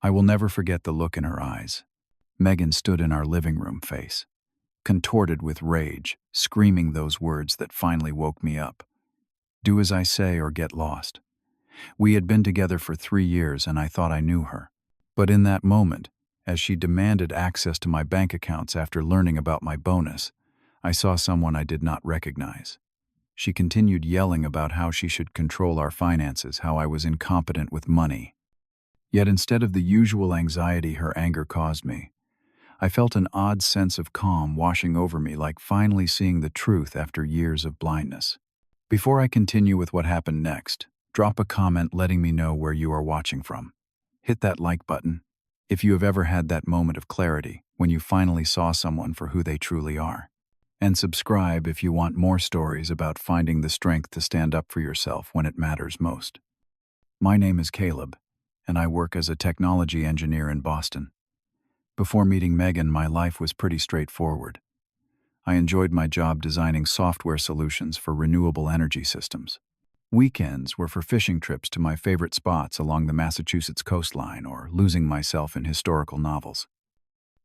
I will never forget the look in her eyes. Megan stood in our living room face, contorted with rage, screaming those words that finally woke me up. Do as I say or get lost. We had been together for 3 years and I thought I knew her. But in that moment, as she demanded access to my bank accounts after learning about my bonus, I saw someone I did not recognize. She continued yelling about how she should control our finances, how I was incompetent with money. Yet instead of the usual anxiety her anger caused me, I felt an odd sense of calm washing over me, like finally seeing the truth after years of blindness. Before I continue with what happened next, drop a comment letting me know where you are watching from. Hit that like button if you have ever had that moment of clarity when you finally saw someone for who they truly are. And subscribe if you want more stories about finding the strength to stand up for yourself when it matters most. My name is Caleb, and I work as a technology engineer in Boston. Before meeting Megan, my life was pretty straightforward. I enjoyed my job designing software solutions for renewable energy systems. Weekends were for fishing trips to my favorite spots along the Massachusetts coastline or losing myself in historical novels.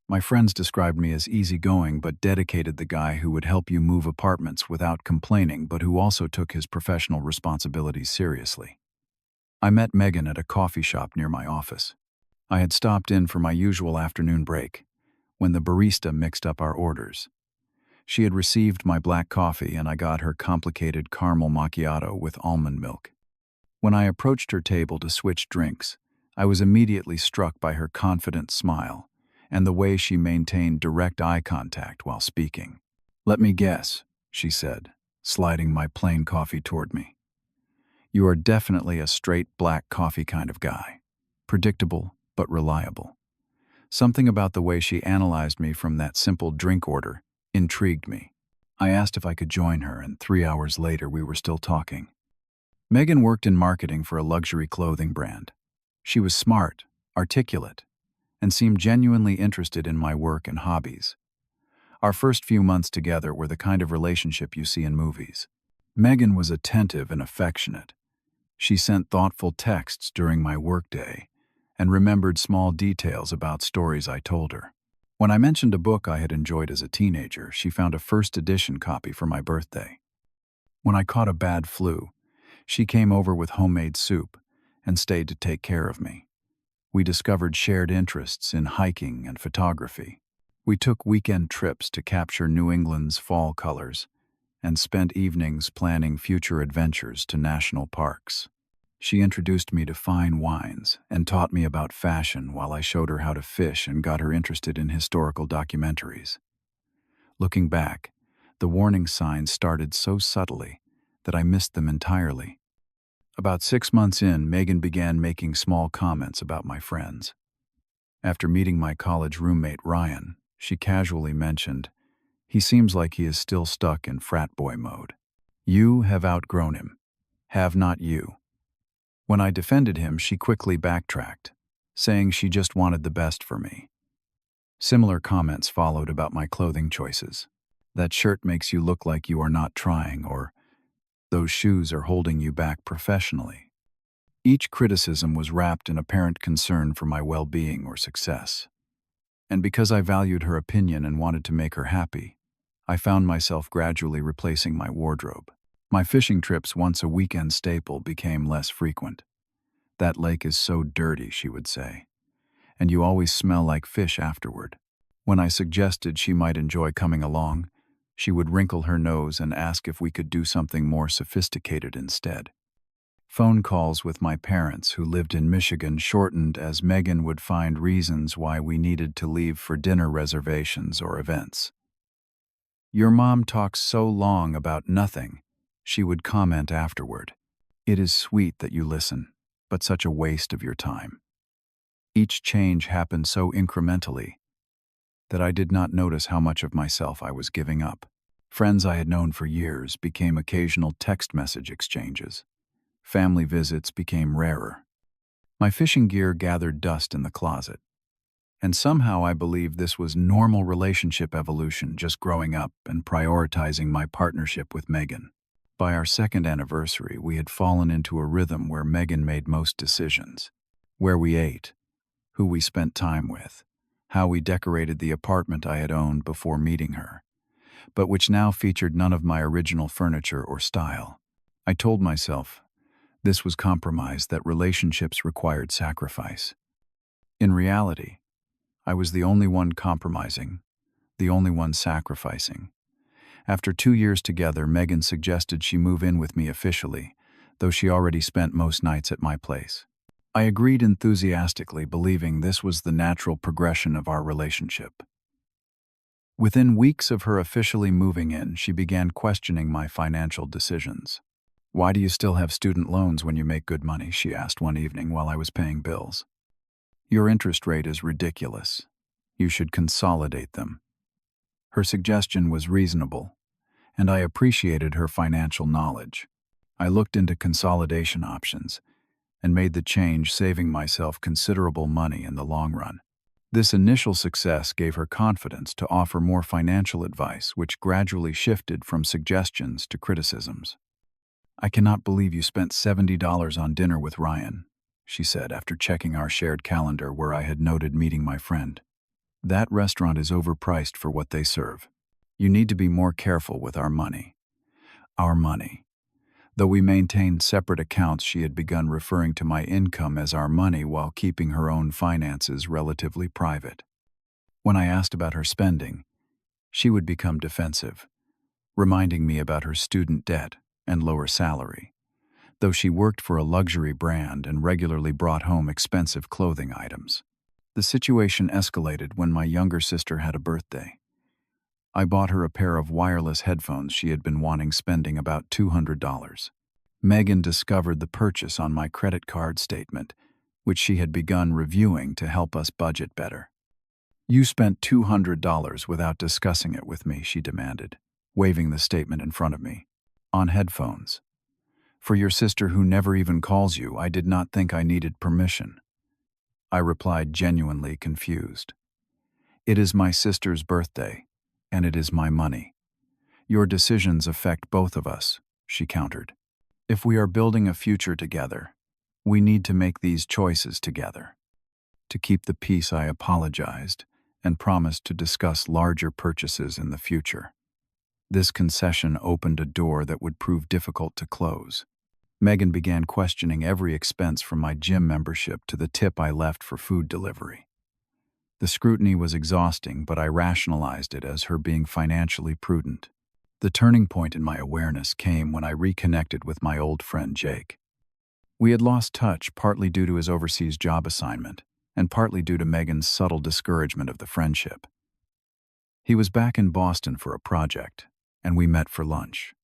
My friends described me as easygoing but dedicated, the guy who would help you move apartments without complaining but who also took his professional responsibilities seriously. I met Megan at a coffee shop near my office. I had stopped in for my usual afternoon break, when the barista mixed up our orders. She had received my black coffee and I got her complicated caramel macchiato with almond milk. When I approached her table to switch drinks, I was immediately struck by her confident smile and the way she maintained direct eye contact while speaking. "Let me guess," she said, sliding my plain coffee toward me. "You are definitely a straight black coffee kind of guy. Predictable, but reliable." Something about the way she analyzed me from that simple drink order intrigued me. I asked if I could join her, and 3 hours later we were still talking. Megan worked in marketing for a luxury clothing brand. She was smart, articulate, and seemed genuinely interested in my work and hobbies. Our first few months together were the kind of relationship you see in movies. Megan was attentive and affectionate. She sent thoughtful texts during my workday and remembered small details about stories I told her. When I mentioned a book I had enjoyed as a teenager, she found a first edition copy for my birthday. When I caught a bad flu, she came over with homemade soup and stayed to take care of me. We discovered shared interests in hiking and photography. We took weekend trips to capture New England's fall colors and spent evenings planning future adventures to national parks. She introduced me to fine wines and taught me about fashion while I showed her how to fish and got her interested in historical documentaries. Looking back, the warning signs started so subtly that I missed them entirely. About 6 months in, Megan began making small comments about my friends. After meeting my college roommate Ryan, she casually mentioned, "He seems like he is still stuck in frat boy mode. You have outgrown him. Have not you?" When I defended him, she quickly backtracked, saying she just wanted the best for me. Similar comments followed about my clothing choices. "That shirt makes you look like you are not trying," or "Those shoes are holding you back professionally." Each criticism was wrapped in apparent concern for my well-being or success. And because I valued her opinion and wanted to make her happy, I found myself gradually replacing my wardrobe. My fishing trips, once a weekend staple, became less frequent. "That lake is so dirty," she would say, "and you always smell like fish afterward." When I suggested she might enjoy coming along, she would wrinkle her nose and ask if we could do something more sophisticated instead. Phone calls with my parents, who lived in Michigan, shortened as Megan would find reasons why we needed to leave for dinner reservations or events. "Your mom talks so long about nothing," she would comment afterward. "It is sweet that you listen, but such a waste of your time." Each change happened so incrementally that I did not notice how much of myself I was giving up. Friends I had known for years became occasional text message exchanges. Family visits became rarer. My fishing gear gathered dust in the closet. And somehow I believed this was normal relationship evolution, just growing up and prioritizing my partnership with Megan. By our second anniversary, we had fallen into a rhythm where Megan made most decisions. Where we ate, who we spent time with, how we decorated the apartment I had owned before meeting her, but which now featured none of my original furniture or style. I told myself this was compromise, that relationships required sacrifice. In reality, I was the only one compromising, the only one sacrificing. After 2 years together, Megan suggested she move in with me officially, though she already spent most nights at my place. I agreed enthusiastically, believing this was the natural progression of our relationship. Within weeks of her officially moving in, she began questioning my financial decisions. "Why do you still have student loans when you make good money?" she asked one evening while I was paying bills. "Your interest rate is ridiculous. You should consolidate them." Her suggestion was reasonable, and I appreciated her financial knowledge. I looked into consolidation options and made the change, saving myself considerable money in the long run. This initial success gave her confidence to offer more financial advice, which gradually shifted from suggestions to criticisms. "I cannot believe you spent $70 on dinner with Ryan," she said after checking our shared calendar where I had noted meeting my friend. "That restaurant is overpriced for what they serve. You need to be more careful with our money." Our money. Though we maintained separate accounts, she had begun referring to my income as our money while keeping her own finances relatively private. When I asked about her spending, she would become defensive, reminding me about her student debt and lower salary, though she worked for a luxury brand and regularly brought home expensive clothing items. The situation escalated when my younger sister had a birthday. I bought her a pair of wireless headphones she had been wanting, spending about $200. Megan discovered the purchase on my credit card statement, which she had begun reviewing to help us budget better. "You spent $200 without discussing it with me," she demanded, waving the statement in front of me. "On headphones. For your sister who never even calls you, I did not think I needed permission." I replied, genuinely confused. "It is my sister's birthday, and it is my money. Your decisions affect both of us," she countered. "If we are building a future together, we need to make these choices together." To keep the peace, I apologized and promised to discuss larger purchases in the future. This concession opened a door that would prove difficult to close. Megan began questioning every expense from my gym membership to the tip I left for food delivery. The scrutiny was exhausting, but I rationalized it as her being financially prudent. The turning point in my awareness came when I reconnected with my old friend Jake. We had lost touch, partly due to his overseas job assignment, and partly due to Megan's subtle discouragement of the friendship. He was back in Boston for a project, and we met for lunch.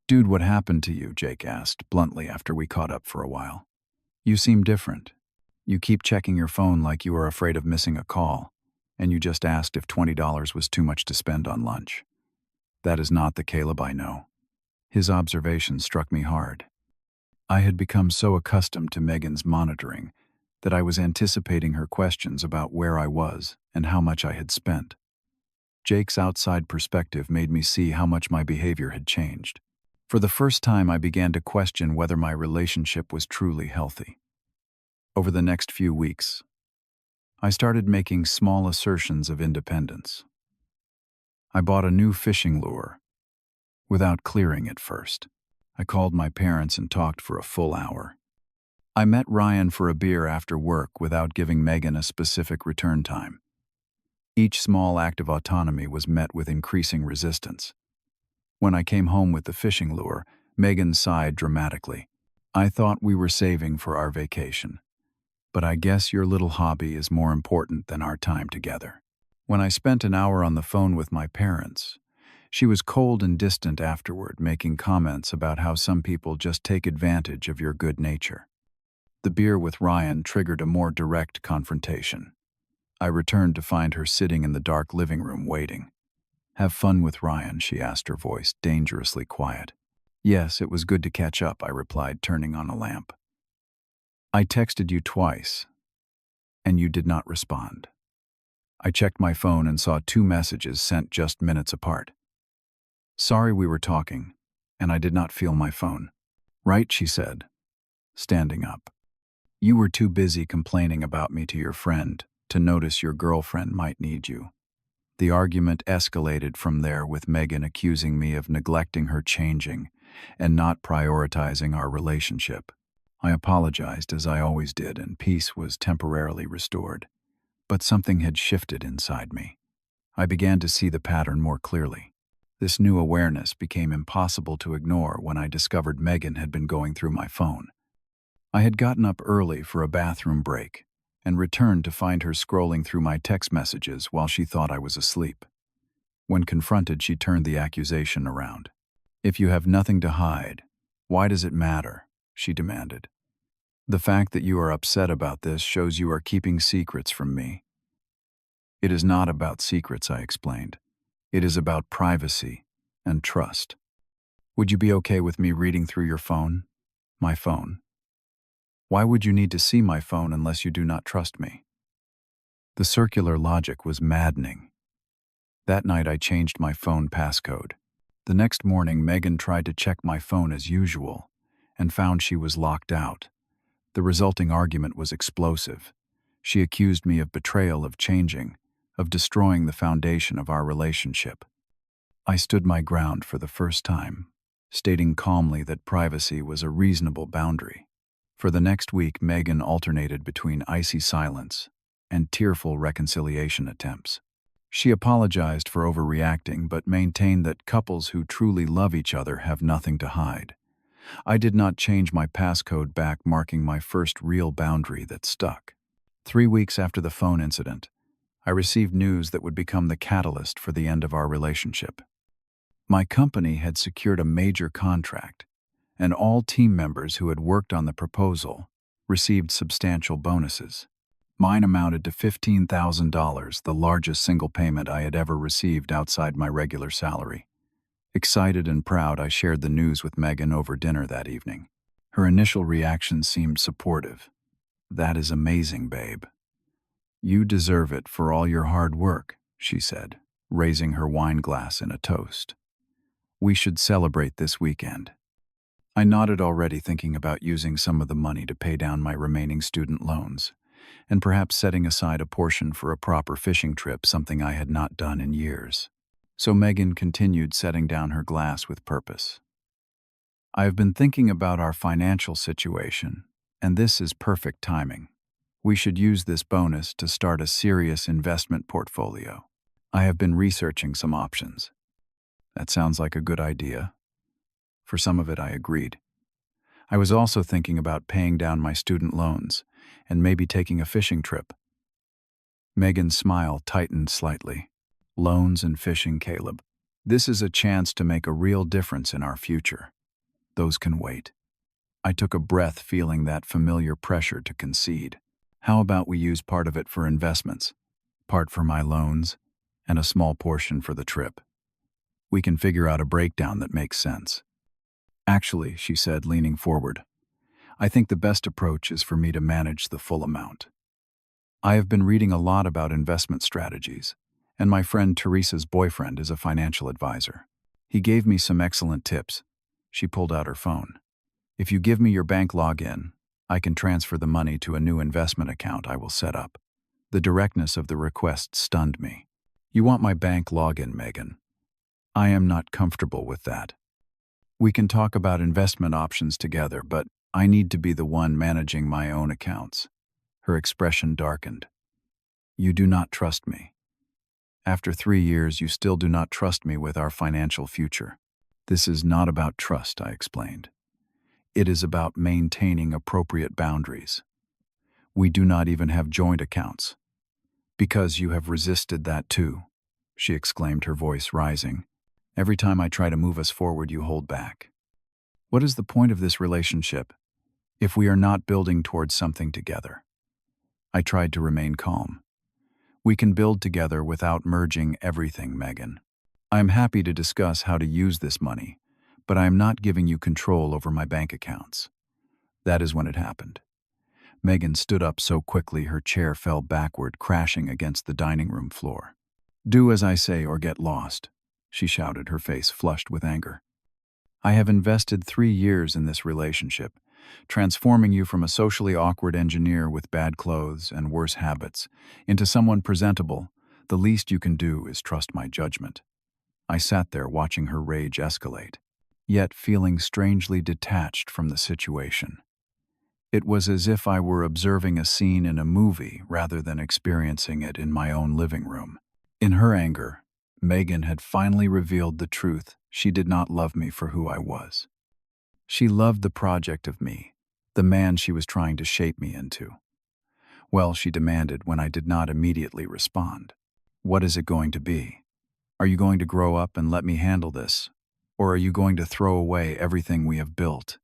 "Dude, what happened to you?" Jake asked bluntly after we caught up for a while. "You seem different. You keep checking your phone like you are afraid of missing a call, and you just asked if $20 was too much to spend on lunch." That is not the Caleb I know. His observation struck me hard. I had become so accustomed to Megan's monitoring that I was anticipating her questions about where I was and how much I had spent. Jake's outside perspective made me see how much my behavior had changed. For the first time, I began to question whether my relationship was truly healthy. Over the next few weeks, I started making small assertions of independence. I bought a new fishing lure, without clearing it first. I called my parents and talked for a full hour. I met Ryan for a beer after work without giving Megan a specific return time. Each small act of autonomy was met with increasing resistance. When I came home with the fishing lure, Megan sighed dramatically. "I thought we were saving for our vacation. But I guess your little hobby is more important than our time together." When I spent an hour on the phone with my parents, she was cold and distant afterward, making comments about how some people just take advantage of your good nature. The beer with Ryan triggered a more direct confrontation. I returned to find her sitting in the dark living room waiting. "Have fun with Ryan?" she asked, her voice dangerously quiet. "Yes, it was good to catch up," I replied, turning on a lamp. "I texted you twice, and you did not respond." I checked my phone and saw 2 messages sent just minutes apart. "Sorry we were talking, and I did not feel my phone." "Right," she said, standing up. You were too busy complaining about me to your friend to notice your girlfriend might need you. The argument escalated from there, with Megan accusing me of neglecting her changing and not prioritizing our relationship. I apologized as I always did, and peace was temporarily restored. But something had shifted inside me. I began to see the pattern more clearly. This new awareness became impossible to ignore when I discovered Megan had been going through my phone. I had gotten up early for a bathroom break and returned to find her scrolling through my text messages while she thought I was asleep. When confronted, she turned the accusation around. "If you have nothing to hide, why does it matter?" she demanded. "The fact that you are upset about this shows you are keeping secrets from me." "It is not about secrets," I explained. "It is about privacy and trust. Would you be okay with me reading through your phone? My phone? Why would you need to see my phone unless you do not trust me?" The circular logic was maddening. That night I changed my phone passcode. The next morning, Megan tried to check my phone as usual and found she was locked out. The resulting argument was explosive. She accused me of betrayal, of changing, of destroying the foundation of our relationship. I stood my ground for the first time, stating calmly that privacy was a reasonable boundary. For the next week, Megan alternated between icy silence and tearful reconciliation attempts. She apologized for overreacting, but maintained that couples who truly love each other have nothing to hide. I did not change my passcode back, marking my first real boundary that stuck. 3 weeks after the phone incident, I received news that would become the catalyst for the end of our relationship. My company had secured a major contract, and all team members who had worked on the proposal received substantial bonuses. Mine amounted to $15,000, the largest single payment I had ever received outside my regular salary. Excited and proud, I shared the news with Megan over dinner that evening. Her initial reaction seemed supportive. "That is amazing, babe. You deserve it for all your hard work," she said, raising her wine glass in a toast. "We should celebrate this weekend." I nodded, already thinking about using some of the money to pay down my remaining student loans, and perhaps setting aside a portion for a proper fishing trip, something I had not done in years. So Megan continued, setting down her glass with purpose. "I have been thinking about our financial situation, and this is perfect timing. We should use this bonus to start a serious investment portfolio. I have been researching some options." That sounds like a good idea. For some of it, I agreed. I was also thinking about paying down my student loans and maybe taking a fishing trip. Megan's smile tightened slightly. "Loans and fishing, Caleb. This is a chance to make a real difference in our future. Those can wait." I took a breath, feeling that familiar pressure to concede. "How about we use part of it for investments, part for my loans, and a small portion for the trip? We can figure out a breakdown that makes sense." "Actually," she said, leaning forward, "I think the best approach is for me to manage the full amount. I have been reading a lot about investment strategies, and my friend Teresa's boyfriend is a financial advisor. He gave me some excellent tips." She pulled out her phone. "If you give me your bank login, I can transfer the money to a new investment account I will set up." The directness of the request stunned me. "You want my bank login, Megan? I am not comfortable with that. We can talk about investment options together, but I need to be the one managing my own accounts." Her expression darkened. "You do not trust me. After 3 years, you still do not trust me with our financial future." "This is not about trust," I explained. "It is about maintaining appropriate boundaries. We do not even have joint accounts." "Because you have resisted that too," she exclaimed, her voice rising. "Every time I try to move us forward, you hold back. What is the point of this relationship if we are not building towards something together?" I tried to remain calm. "We can build together without merging everything, Megan. I am happy to discuss how to use this money, but I am not giving you control over my bank accounts." That is when it happened. Megan stood up so quickly her chair fell backward, crashing against the dining room floor. "Do as I say or get lost," she shouted, her face flushed with anger. "I have invested 3 years in this relationship, transforming you from a socially awkward engineer with bad clothes and worse habits into someone presentable. The least you can do is trust my judgment." I sat there watching her rage escalate, yet feeling strangely detached from the situation. It was as if I were observing a scene in a movie rather than experiencing it in my own living room. In her anger, Megan had finally revealed the truth. She did not love me for who I was. She loved the project of me, the man she was trying to shape me into. Well, she demanded when I did not immediately respond. "What is it going to be? Are you going to grow up and let me handle this? Or are you going to throw away everything we have built?"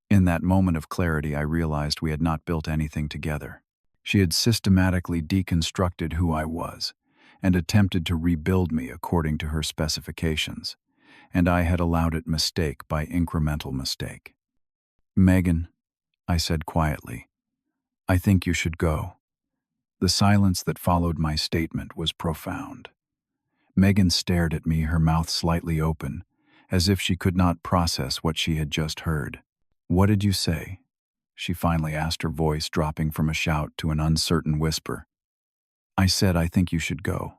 In that moment of clarity, I realized we had not built anything together. She had systematically deconstructed who I was and attempted to rebuild me according to her specifications, and I had allowed it mistake by incremental mistake. "Megan," I said quietly, "I think you should go." The silence that followed my statement was profound. Megan stared at me, her mouth slightly open, as if she could not process what she had just heard. "What did you say?" she finally asked, her voice dropping from a shout to an uncertain whisper. "I said I think you should go,"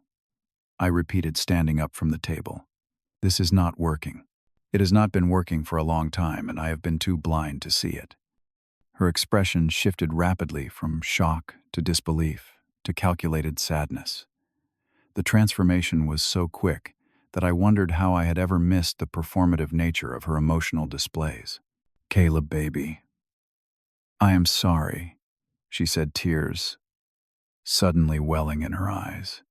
I repeated, standing up from the table. "This is not working. It has not been working for a long time, and I have been too blind to see it." Her expression shifted rapidly from shock to disbelief to calculated sadness. The transformation was so quick that I wondered how I had ever missed the performative nature of her emotional displays. "Caleb, baby, I am sorry," she said, tears suddenly welling in her eyes.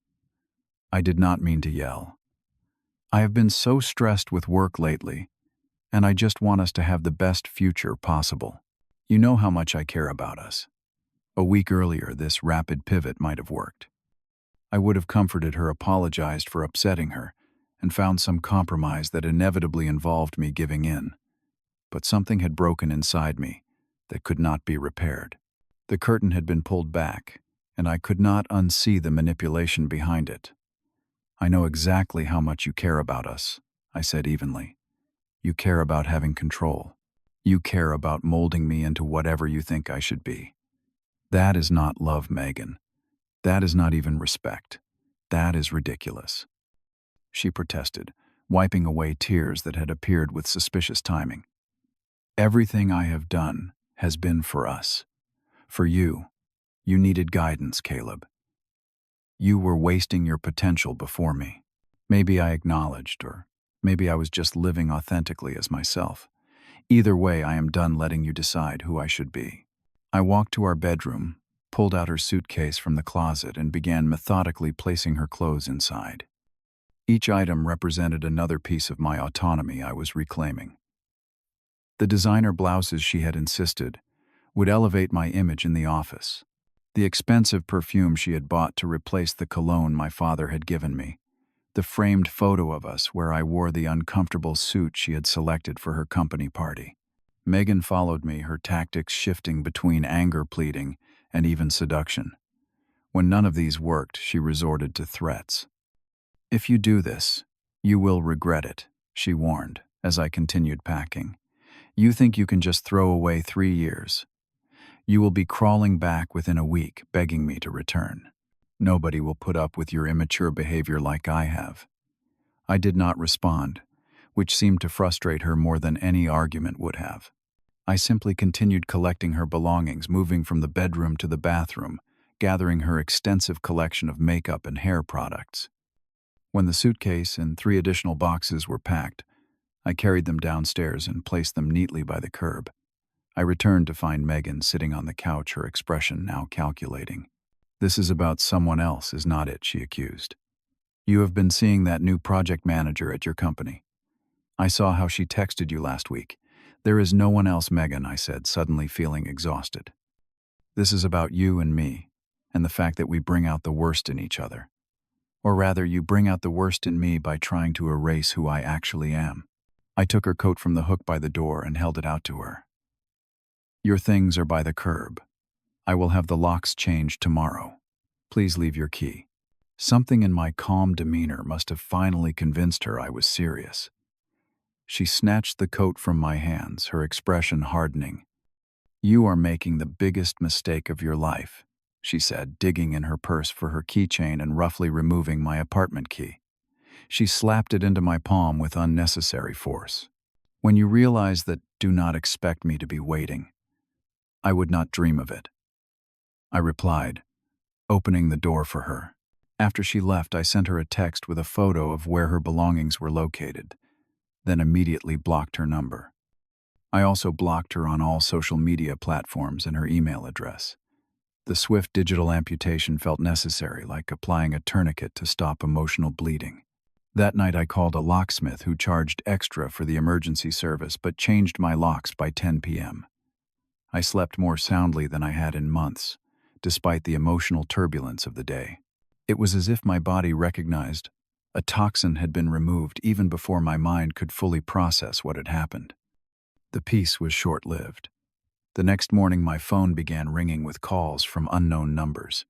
"I did not mean to yell. I have been so stressed with work lately, and I just want us to have the best future possible. You know how much I care about us." A week earlier, this rapid pivot might have worked. I would have comforted her, apologized for upsetting her, and found some compromise that inevitably involved me giving in. But something had broken inside me that could not be repaired. The curtain had been pulled back, and I could not unsee the manipulation behind it. "I know exactly how much you care about us," I said evenly. "You care about having control. You care about molding me into whatever you think I should be. That is not love, Megan. That is not even respect. That is ridiculous," she protested, wiping away tears that had appeared with suspicious timing. "Everything I have done has been for us. For you. You needed guidance, Caleb. You were wasting your potential before me. Maybe I acknowledged, or maybe I was just living authentically as myself. Either way, I am done letting you decide who I should be." I walked to our bedroom, pulled out her suitcase from the closet, and began methodically placing her clothes inside. Each item represented another piece of my autonomy I was reclaiming. The designer blouses she had insisted would elevate my image in the office. The expensive perfume she had bought to replace the cologne my father had given me. The framed photo of us where I wore the uncomfortable suit she had selected for her company party. Megan followed me, her tactics shifting between anger pleading and even seduction. When none of these worked, she resorted to threats. "If you do this, you will regret it," she warned as I continued packing. "You think you can just throw away 3 years. You will be crawling back within a week, begging me to return. Nobody will put up with your immature behavior like I have." I did not respond, which seemed to frustrate her more than any argument would have. I simply continued collecting her belongings, moving from the bedroom to the bathroom, gathering her extensive collection of makeup and hair products. When the suitcase and 3 additional boxes were packed, I carried them downstairs and placed them neatly by the curb. I returned to find Megan sitting on the couch, her expression now calculating. "This is about someone else, is not it?" she accused. "You have been seeing that new project manager at your company. I saw how she texted you last week. There is no one else, Megan," I said, suddenly feeling exhausted. "This is about you and me, and the fact that we bring out the worst in each other. Or rather, you bring out the worst in me by trying to erase who I actually am." I took her coat from the hook by the door and held it out to her. "Your things are by the curb. I will have the locks changed tomorrow. Please leave your key." Something in my calm demeanor must have finally convinced her I was serious. She snatched the coat from my hands, her expression hardening. "You are making the biggest mistake of your life," she said, digging in her purse for her keychain and roughly removing my apartment key. She slapped it into my palm with unnecessary force. "When you realize that, do not expect me to be waiting. I would not dream of it," I replied, opening the door for her. After she left, I sent her a text with a photo of where her belongings were located, then immediately blocked her number. I also blocked her on all social media platforms and her email address. The swift digital amputation felt necessary, like applying a tourniquet to stop emotional bleeding. That night I called a locksmith who charged extra for the emergency service but changed my locks by 10 p.m. I slept more soundly than I had in months, despite the emotional turbulence of the day. It was as if my body recognized a toxin had been removed even before my mind could fully process what had happened. The peace was short-lived. The next morning my phone began ringing with calls from unknown numbers.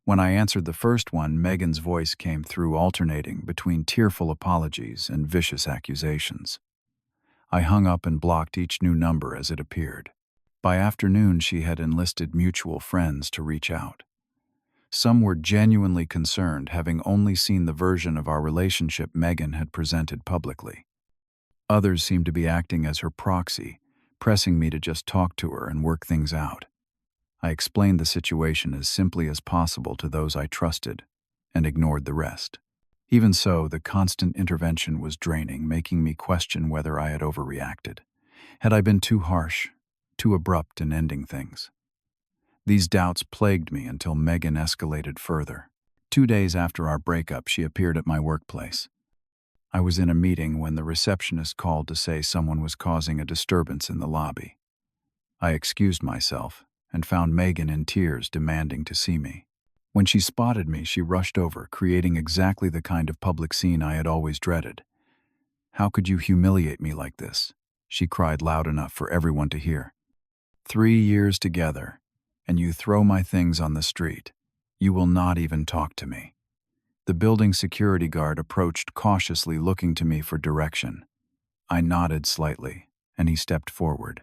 When I answered the first one, Megan's voice came through, alternating between tearful apologies and vicious accusations. I hung up and blocked each new number as it appeared. By afternoon, she had enlisted mutual friends to reach out. Some were genuinely concerned, having only seen the version of our relationship Megan had presented publicly. Others seemed to be acting as her proxy, pressing me to just talk to her and work things out. I explained the situation as simply as possible to those I trusted and ignored the rest. Even so, the constant intervention was draining, making me question whether I had overreacted. Had I been too harsh, too abrupt in ending things? These doubts plagued me until Megan escalated further. 2 days after our breakup, she appeared at my workplace. I was in a meeting when the receptionist called to say someone was causing a disturbance in the lobby. I excused myself and found Megan in tears, demanding to see me. When she spotted me, she rushed over, creating exactly the kind of public scene I had always dreaded. "How could you humiliate me like this?" she cried loud enough for everyone to hear. 3 years together, and you throw my things on the street. You will not even talk to me." The building security guard approached cautiously, looking to me for direction. I nodded slightly, and he stepped forward.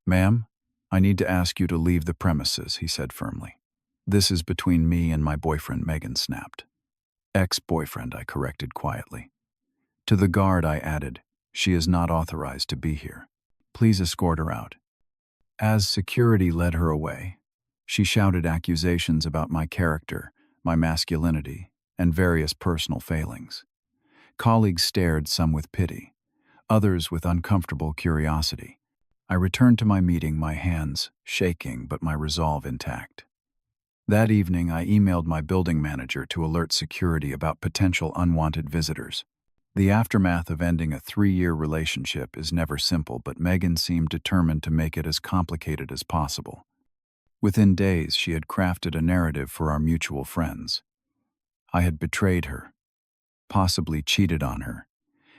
"Ma'am, I need to ask you to leave the premises," he said firmly. "This is between me and my boyfriend," Megan snapped. "Ex-boyfriend," I corrected quietly. To the guard, I added, "She is not authorized to be here. Please escort her out." As security led her away, she shouted accusations about my character, my masculinity, and various personal failings. Colleagues stared, some with pity, others with uncomfortable curiosity. I returned to my meeting, my hands shaking but my resolve intact. That evening, I emailed my building manager to alert security about potential unwanted visitors. The aftermath of ending a 3-year relationship is never simple, but Megan seemed determined to make it as complicated as possible. Within days, she had crafted a narrative for our mutual friends. I had betrayed her, possibly cheated on her,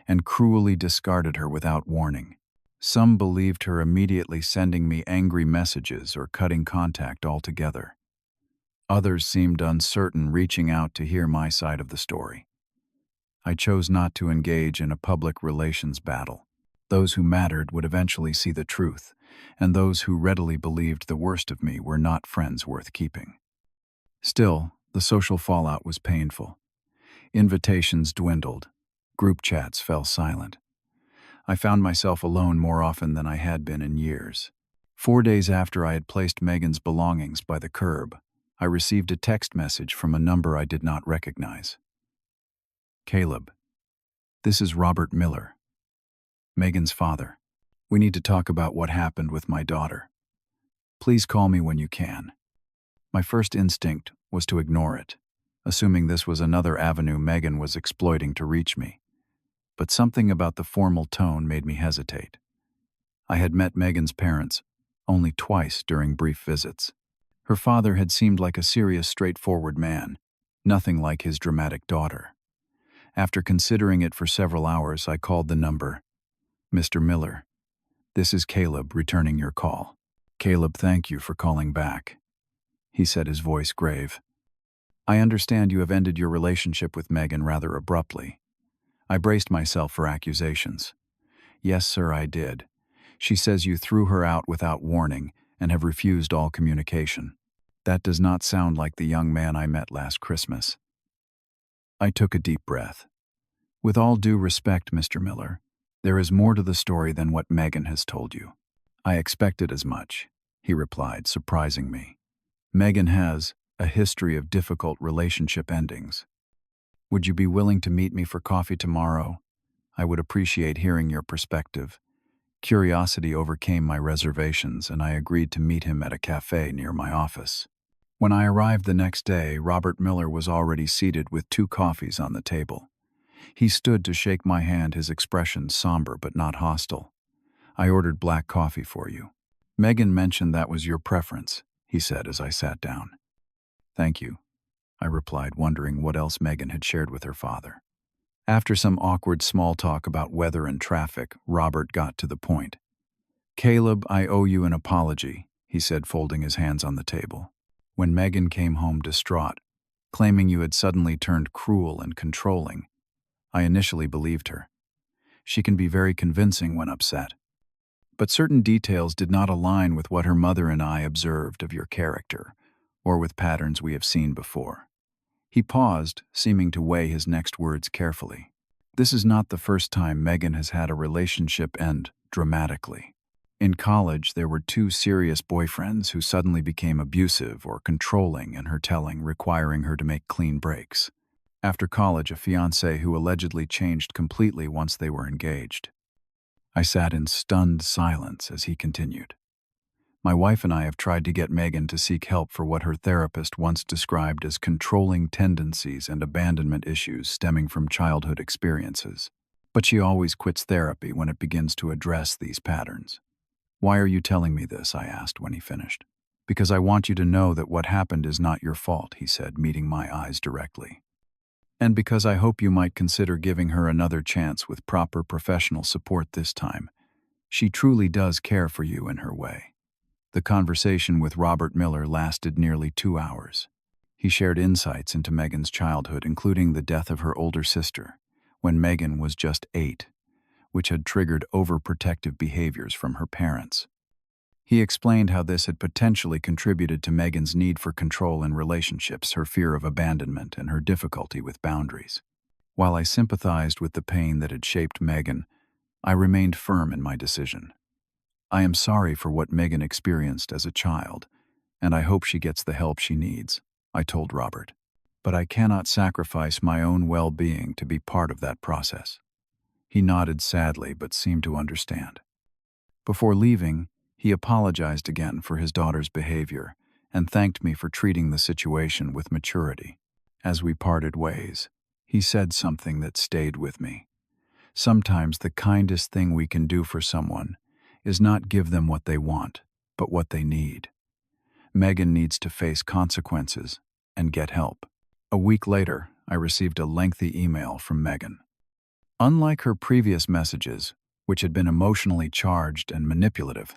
and cruelly discarded her without warning. Some believed her, immediately sending me angry messages or cutting contact altogether. Others seemed uncertain, reaching out to hear my side of the story. I chose not to engage in a public relations battle. Those who mattered would eventually see the truth, and those who readily believed the worst of me were not friends worth keeping. Still, the social fallout was painful. Invitations dwindled. Group chats fell silent. I found myself alone more often than I had been in years. 4 days after I had placed Megan's belongings by the curb, I received a text message from a number I did not recognize. "Caleb, this is Robert Miller, Megan's father. We need to talk about what happened with my daughter. Please call me when you can." My first instinct was to ignore it, assuming this was another avenue Megan was exploiting to reach me. But something about the formal tone made me hesitate. I had met Megan's parents only twice during brief visits. Her father had seemed like a serious, straightforward man, nothing like his dramatic daughter. After considering it for several hours, I called the number. "Mr. Miller, this is Caleb returning your call." "Caleb, thank you for calling back," he said, his voice grave. "I understand you have ended your relationship with Megan rather abruptly." I braced myself for accusations. "Yes, sir, I did. She says you threw her out without warning and have refused all communication. That does not sound like the young man I met last Christmas. I took a deep breath. With all due respect, Mr. Miller, there is more to the story than what Megan has told you. I expected as much, he replied, surprising me. Megan has a history of difficult relationship endings. Would you be willing to meet me for coffee tomorrow? I would appreciate hearing your perspective. Curiosity overcame my reservations, and I agreed to meet him at a cafe near my office. When I arrived the next day, Robert Miller was already seated with 2 coffees on the table. He stood to shake my hand, his expression somber but not hostile. I ordered black coffee for you. Megan mentioned that was your preference, he said as I sat down. Thank you, I replied, wondering what else Megan had shared with her father. After some awkward small talk about weather and traffic, Robert got to the point. Caleb, I owe you an apology, he said, folding his hands on the table. When Megan came home distraught, claiming you had suddenly turned cruel and controlling, I initially believed her. She can be very convincing when upset. But certain details did not align with what her mother and I observed of your character, or with patterns we have seen before. He paused, seeming to weigh his next words carefully. This is not the first time Megan has had a relationship end dramatically. In college, there were 2 serious boyfriends who suddenly became abusive or controlling in her telling, requiring her to make clean breaks. After college, a fiancé who allegedly changed completely once they were engaged. I sat in stunned silence as he continued. My wife and I have tried to get Megan to seek help for what her therapist once described as controlling tendencies and abandonment issues stemming from childhood experiences. But she always quits therapy when it begins to address these patterns. Why are you telling me this? I asked when he finished. Because I want you to know that what happened is not your fault, he said, meeting my eyes directly. And because I hope you might consider giving her another chance with proper professional support this time. She truly does care for you in her way. The conversation with Robert Miller lasted nearly 2 hours. He shared insights into Megan's childhood, including the death of her older sister, when Megan was just 8, which had triggered overprotective behaviors from her parents. He explained how this had potentially contributed to Megan's need for control in relationships, her fear of abandonment, and her difficulty with boundaries. While I sympathized with the pain that had shaped Megan, I remained firm in my decision. I am sorry for what Megan experienced as a child, and I hope she gets the help she needs, I told Robert. But I cannot sacrifice my own well-being to be part of that process. He nodded sadly but seemed to understand. Before leaving, he apologized again for his daughter's behavior and thanked me for treating the situation with maturity. As we parted ways, he said something that stayed with me. Sometimes the kindest thing we can do for someone is not give them what they want, but what they need. Megan needs to face consequences and get help. A week later, I received a lengthy email from Megan. Unlike her previous messages, which had been emotionally charged and manipulative,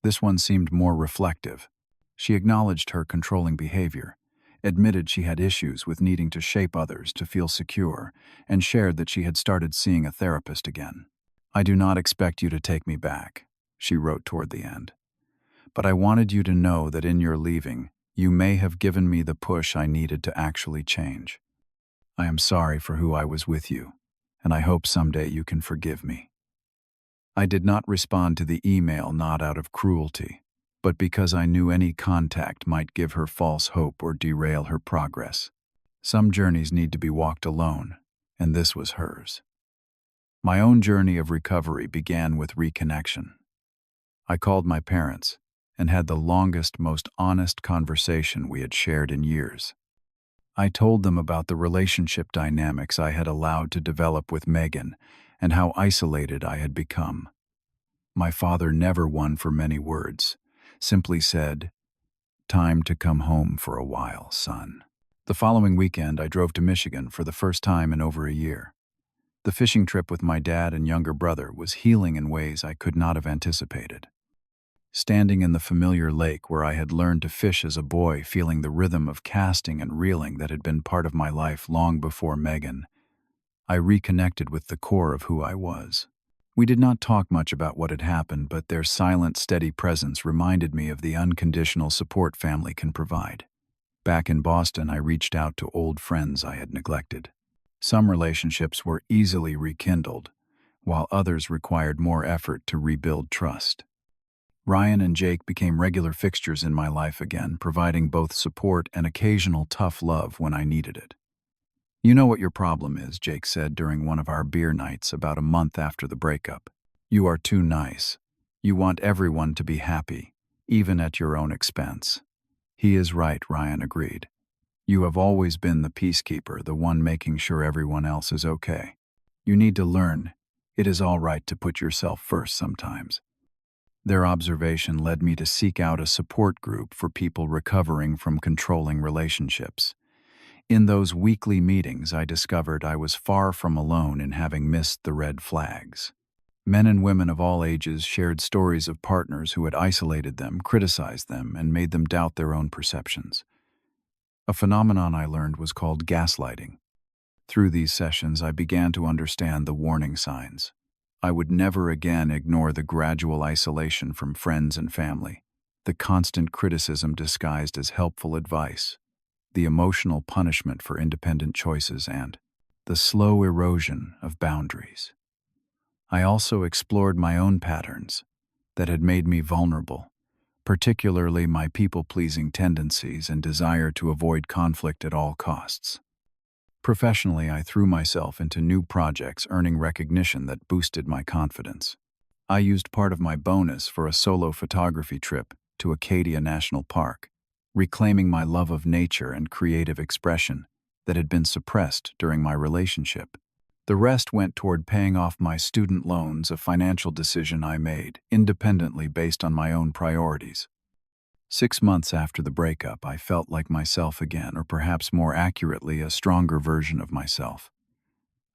this one seemed more reflective. She acknowledged her controlling behavior, admitted she had issues with needing to shape others to feel secure, and shared that she had started seeing a therapist again. I do not expect you to take me back, she wrote toward the end. But I wanted you to know that in your leaving, you may have given me the push I needed to actually change. I am sorry for who I was with you, and I hope someday you can forgive me. I did not respond to the email not out of cruelty, but because I knew any contact might give her false hope or derail her progress. Some journeys need to be walked alone, and this was hers. My own journey of recovery began with reconnection. I called my parents and had the longest, most honest conversation we had shared in years. I told them about the relationship dynamics I had allowed to develop with Megan and how isolated I had become. My father never won for many words, simply said, "Time to come home for a while, son." The following weekend, I drove to Michigan for the first time in over a year. The fishing trip with my dad and younger brother was healing in ways I could not have anticipated. Standing in the familiar lake where I had learned to fish as a boy, feeling the rhythm of casting and reeling that had been part of my life long before Megan, I reconnected with the core of who I was. We did not talk much about what had happened, but their silent, steady presence reminded me of the unconditional support family can provide. Back in Boston, I reached out to old friends I had neglected. Some relationships were easily rekindled, while others required more effort to rebuild trust. Ryan and Jake became regular fixtures in my life again, providing both support and occasional tough love when I needed it. "You know what your problem is," Jake said during one of our beer nights about a month after the breakup. "You are too nice. You want everyone to be happy, even at your own expense." "He is right," Ryan agreed. "You have always been the peacekeeper, the one making sure everyone else is okay. You need to learn. It is all right to put yourself first sometimes." Their observation led me to seek out a support group for people recovering from controlling relationships. In those weekly meetings, I discovered I was far from alone in having missed the red flags. Men and women of all ages shared stories of partners who had isolated them, criticized them, and made them doubt their own perceptions. A phenomenon I learned was called gaslighting. Through these sessions, I began to understand the warning signs. I would never again ignore the gradual isolation from friends and family, the constant criticism disguised as helpful advice, the emotional punishment for independent choices, and the slow erosion of boundaries. I also explored my own patterns that had made me vulnerable, particularly my people-pleasing tendencies and desire to avoid conflict at all costs. Professionally, I threw myself into new projects, earning recognition that boosted my confidence. I used part of my bonus for a solo photography trip to Acadia National Park, reclaiming my love of nature and creative expression that had been suppressed during my relationship. The rest went toward paying off my student loans, a financial decision I made independently based on my own priorities. 6 months after the breakup, I felt like myself again, or perhaps more accurately, a stronger version of myself.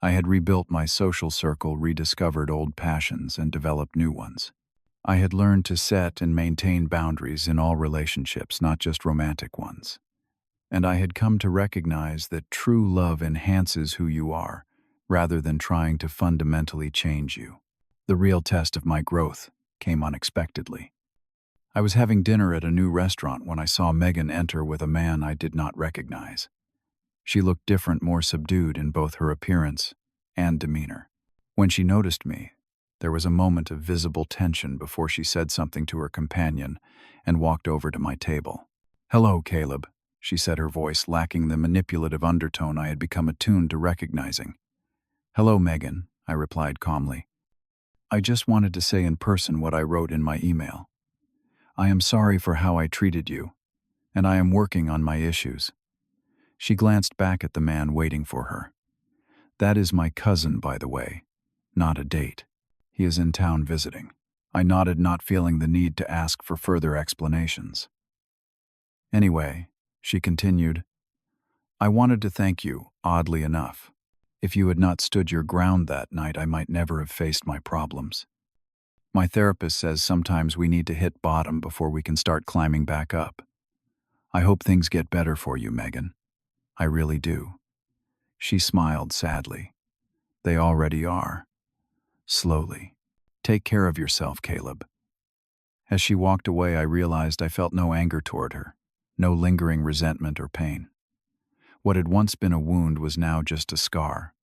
I had rebuilt my social circle, rediscovered old passions, and developed new ones. I had learned to set and maintain boundaries in all relationships, not just romantic ones. And I had come to recognize that true love enhances who you are, rather than trying to fundamentally change you. The real test of my growth came unexpectedly. I was having dinner at a new restaurant when I saw Megan enter with a man I did not recognize. She looked different, more subdued in both her appearance and demeanor. When she noticed me, there was a moment of visible tension before she said something to her companion and walked over to my table. "Hello, Caleb," she said, her voice lacking the manipulative undertone I had become attuned to recognizing. "Hello, Megan," I replied calmly. "I just wanted to say in person what I wrote in my email. I am sorry for how I treated you, and I am working on my issues." She glanced back at the man waiting for her. "That is my cousin, by the way, not a date. He is in town visiting." I nodded, not feeling the need to ask for further explanations. "Anyway," she continued, "I wanted to thank you, oddly enough. If you had not stood your ground that night, I might never have faced my problems. My therapist says sometimes we need to hit bottom before we can start climbing back up. I hope things get better for you, Megan. I really do." She smiled sadly. "They already are." Slowly. "Take care of yourself, Caleb." As she walked away, I realized I felt no anger toward her, no lingering resentment or pain. What had once been a wound was now just a scar,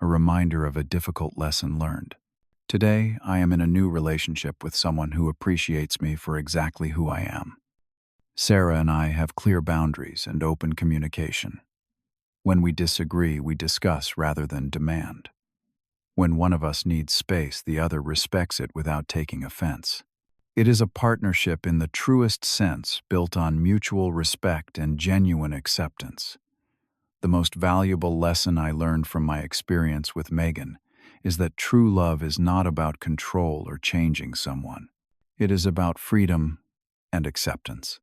a reminder of a difficult lesson learned. Today, I am in a new relationship with someone who appreciates me for exactly who I am. Sarah and I have clear boundaries and open communication. When we disagree, we discuss rather than demand. When one of us needs space, the other respects it without taking offense. It is a partnership in the truest sense, built on mutual respect and genuine acceptance. The most valuable lesson I learned from my experience with Megan is that true love is not about control or changing someone. It is about freedom and acceptance.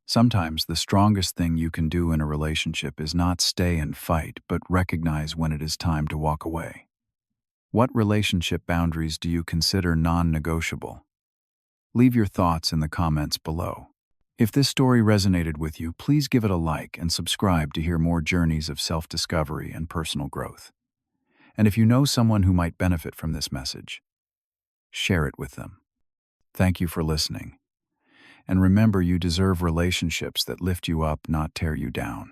Sometimes the strongest thing you can do in a relationship is not stay and fight, but recognize when it is time to walk away. What relationship boundaries do you consider non-negotiable? Leave your thoughts in the comments below. If this story resonated with you, please give it a like and subscribe to hear more journeys of self-discovery and personal growth. And if you know someone who might benefit from this message, share it with them. Thank you for listening. And remember, you deserve relationships that lift you up, not tear you down.